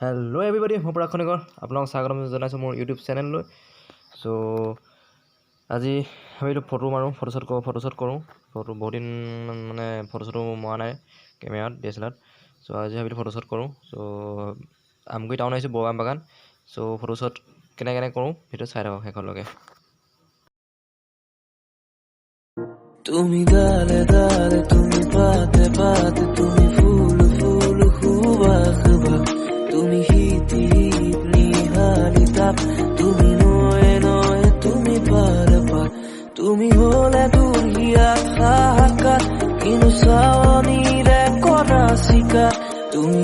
Hello everybody, মই পৰাখনিকৰ আপোনালোকক স্বাগতম জনাইছো মোৰ YouTube চেনেললৈ। সো আজি ভাবিলো ফটো মাৰো, ফটোশ্বুট কৰো। ফটো বহুত দিন মানে ফটোশ্বুট মৰা নাই কেমেৰাত DSLR। সো আজি ভাবিলো ফটোশ্বুট কৰো। সো আমগুৰি টাউন আহিছো বৰবাম বাগান। সো ফটোশ্বুট কেনে কৰো ভিডিও চাই থাকক শেষলৈকে। তুমি গালে গালে তুমি পাতে পাতে তুমি ফুল ফুল খুবা খুবা তুমি হিতি নিহালি তাপ তুমি নয়ে নয়ে তুমি পার পার তুমি হলে দুনিয়া থাকা কিনু সাওনি রে করা শিকা তুমি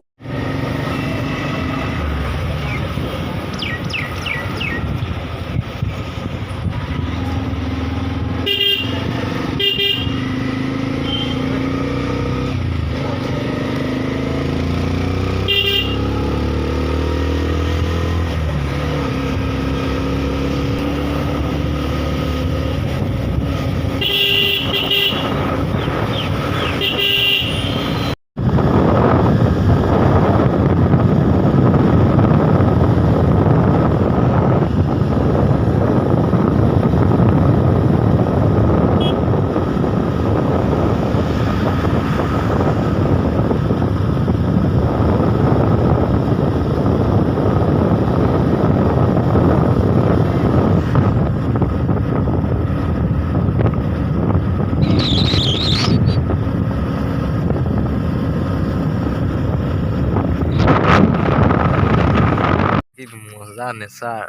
মজা নেচাৰ।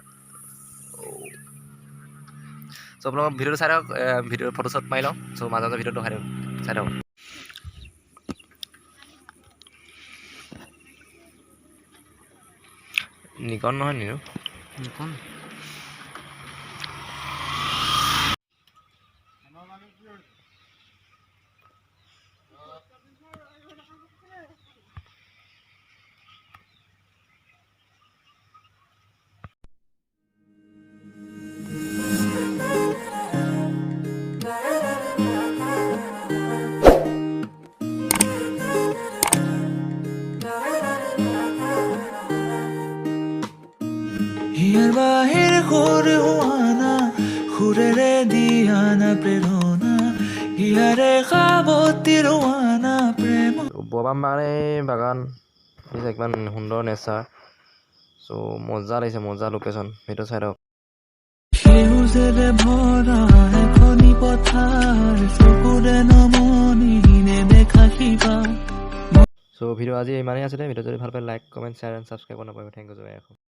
সো আপোনালোক ভিডিওটো চাই থাকক, ভিডিও ফটোশ্বুট মাৰি লওঁ। সো মাজে মাজে ভিডিওটো চাই থাকক। নিকন নহয় নিৰু নিকন হিয়াৰ বাহিৰ কৰে হুয়ানা খুৰেৰে দিয়ানা প্ৰেৰণা হিয়াৰে খাবতিৰ হুয়ানা প্ৰেম বৰবাম বাগান কিমান সুন্দৰ নেচাৰ। সো মজা লাগিছে, মজা লোকেশ্যন। ভিডিও চাই থাকক। সেউজেৰে ভৰা এখনি পথাৰ চকুৰে নমনি নেদেখা শিপা। সো ভিডিও আজি ইমানেই আছিলে। ভিডিও যদি ভাল পায় like comment share and subscribe কৰিব নাপাহৰিব। Thank U.